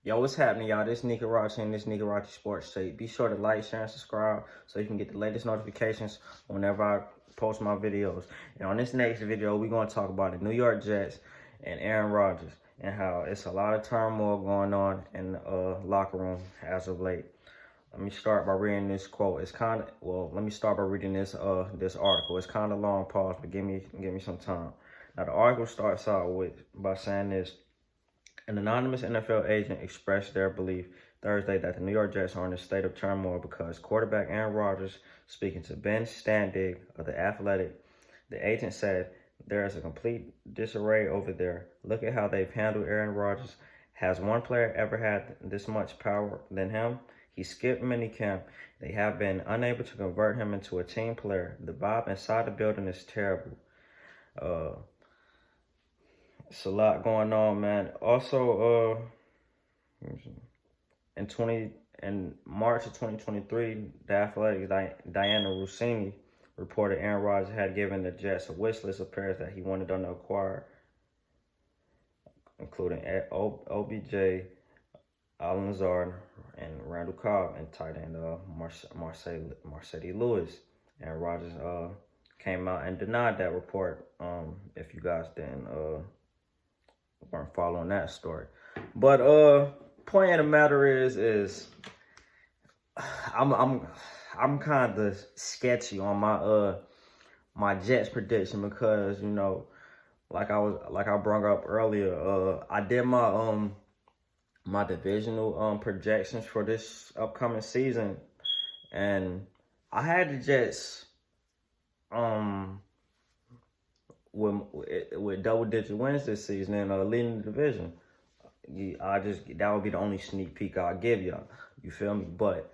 Yo, what's happening, y'all? This is Nikaraxhi and this Nikaraxhi Sports Tape. Be sure to like, share, and subscribe so you can get the latest notifications whenever I post my videos. And on this next video, we're going to talk about the New York Jets and Aaron Rodgers and how it's a lot of turmoil going on in the locker room as of late. Let me start by reading this quote. Let me start by reading this article. It's kind of long, pause, but give me some time. Now, the article starts out by saying this. An anonymous NFL agent expressed their belief Thursday that the New York Jets are in a state of turmoil because quarterback Aaron Rodgers, speaking to Ben Standig of The Athletic, the agent said, "There is a complete disarray over there. Look at how they've handled Aaron Rodgers. Has one player ever had this much power than him? He skipped minicamp. They have been unable to convert him into a team player. The vibe inside the building is terrible." It's a lot going on, man. Also, in March of 2023, the Athletic Diana Rossini reported Aaron Rodgers had given the Jets a wish list of players that he wanted them to acquire, including OBJ, Alan Lazard, and Randall Cobb, and tight end Marcedes Lewis. And Rodgers came out and denied that report. If you guys weren't following that story, but point of the matter is I'm kind of sketchy on my Jets prediction because, you know, like I brought up earlier, I did my my divisional projections for this upcoming season, and I had the Jets with double-digit wins this season and leading the division. That would be the only sneak peek I'll give y'all. You feel me? But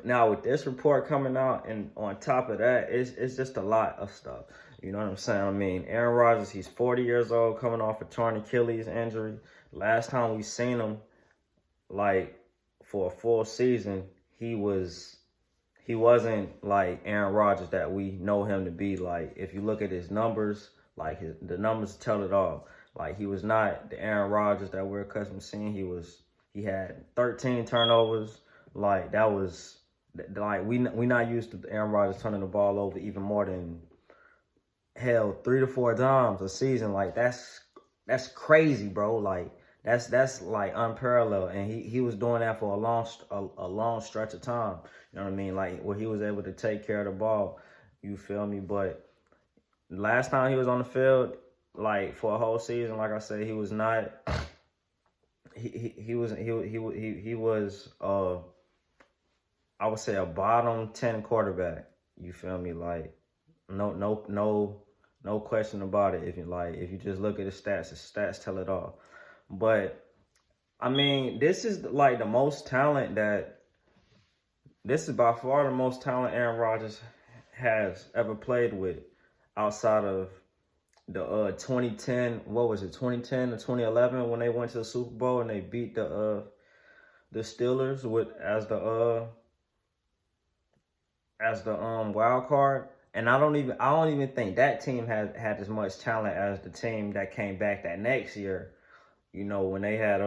now with this report coming out, and on top of that, it's just a lot of stuff. You know what I'm saying? I mean, Aaron Rodgers, he's 40 years old, coming off a torn Achilles injury. Last time we seen him, like, for a full season, he wasn't like Aaron Rodgers that we know him to be. Like, if you look at his numbers, like the numbers tell it all. Like, he was not the Aaron Rodgers that we're accustomed to seeing. He had 13 turnovers. Like, that was like we not used to Aaron Rodgers turning the ball over even more than, hell, 3 to 4 times a season. Like, that's crazy, bro. Like, that's like unparalleled, and he was doing that for a long stretch of time. You know what I mean? Like, where he was able to take care of the ball. You feel me? But last time he was on the field, like, for a whole season, like I said, he was not. He was I would say a bottom 10 quarterback. You feel me? Like, no question about it. If you just look at the stats tell it all. But I mean, this is like the most talent this is by far the most talent Aaron Rodgers has ever played with, outside of the 2010, what was it, 2010 to 2011, when they went to the Super Bowl and they beat the Steelers as the wild card. And I don't even think that team had as much talent as the team that came back that next year. You know, when they had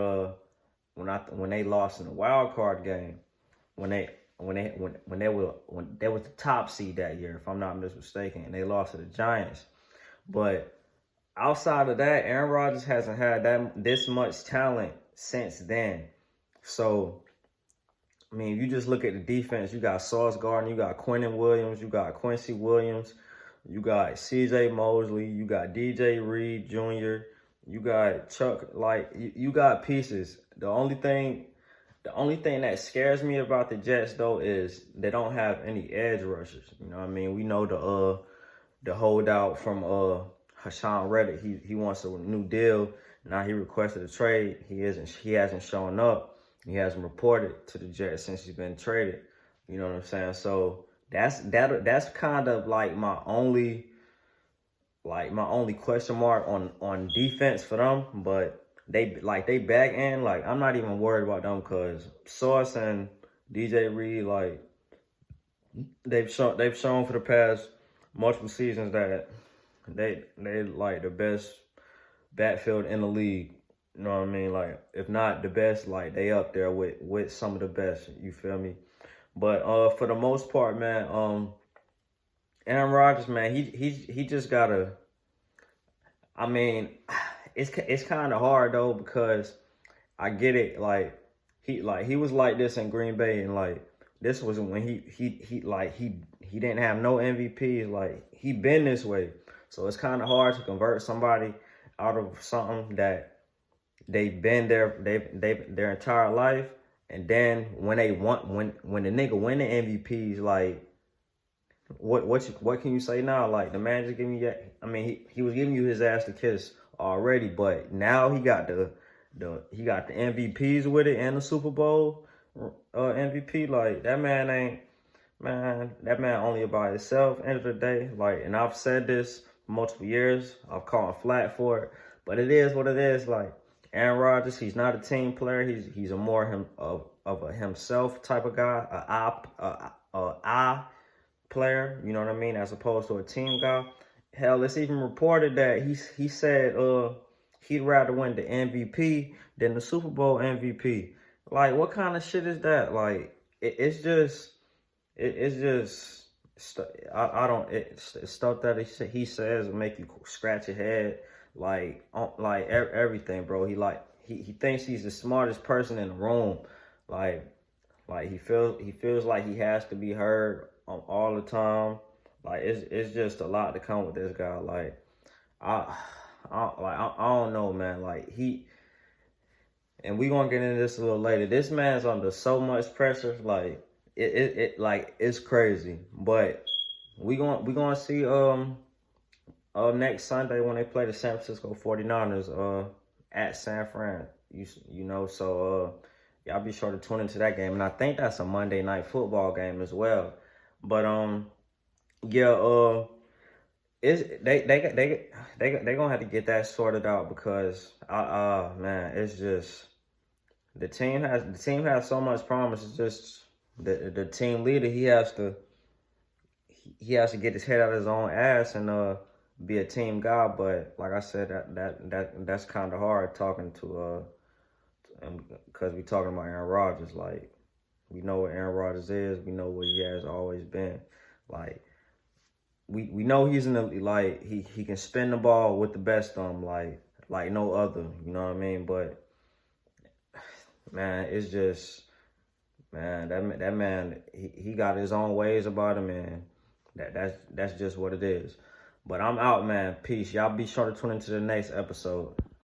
when they lost in the wild card game, when they was the top seed that year, if I'm not mistaken, and they lost to the Giants. But outside of that, Aaron Rodgers hasn't had this much talent since then. So, I mean, if you just look at the defense, you got Sauce Gardner, you got Quentin Williams, you got Quincy Williams, you got C.J. Mosley, you got D.J. Reed Jr., you got Chuck. Like, you got pieces. The only thing that scares me about the Jets, though, is they don't have any edge rushers. You know what I mean? We know the holdout from Hassan Reddick. He wants a new deal. Now he requested a trade. He hasn't shown up. He hasn't reported to the Jets since he's been traded. You know what I'm saying? So that's kind of like my only question mark on defense for them. But they back end, like, I'm not even worried about them because Sauce and DJ Reed, like, they've shown for the past multiple seasons that they like the best backfield in the league. You know what I mean? Like, if not the best, like they up there with some of the best. You feel me? But for the most part, man, Aaron Rodgers, man, he just gotta. I mean, it's kind of hard though because I get it. Like he was like this in Green Bay, and like this was when he didn't have no MVPs. Like he been this way, so it's kind of hard to convert somebody out of something that they've been there they their entire life, and then when they want when the nigga win the MVPs, like what can you say now? Like the man just giving you, I mean he was giving you his ass to kiss already, but now he got the MVPs with it and the Super Bowl MVP. Like that man ain't, man, that man only about himself. End of the day, like, and I've said this for multiple years. I've called flat for it, but it is what it is. Like Aaron Rodgers, he's not a team player. He's a more of a himself type of guy, a player. You know what I mean, as opposed to a team guy. Hell, it's even reported that he said he'd rather win the MVP than the Super Bowl MVP. Like, what kind of shit is that? Like, it's just I don't, it's stuff that he says will make you scratch your head, like everything, bro. He thinks he's the smartest person in the room, like he feels like he has to be heard all the time. Like it's just a lot to come with this guy. Like I don't know, man. Like and we gonna get into this a little later. This man's under so much pressure. Like it like it's crazy. But we gonna see next Sunday when they play the San Francisco 49ers at San Fran. You know, so y'all be sure to tune into that game. And I think that's a Monday night football game as well. But yeah, it's they gonna have to get that sorted out because man, it's just the team has so much promise. It's just the team leader, he has to get his head out of his own ass and be a team guy. But like I said, that's kind of hard talking to because we talking about Aaron Rodgers. Like, we know what Aaron Rodgers is. We know what he has always been. Like, we know he's in the, like, he can spin the ball with the best of them, like no other. You know what I mean? But man, it's just, man, that man, he got his own ways about him, and that's just what it is. But I'm out, man. Peace. Y'all be sure to tune into the next episode.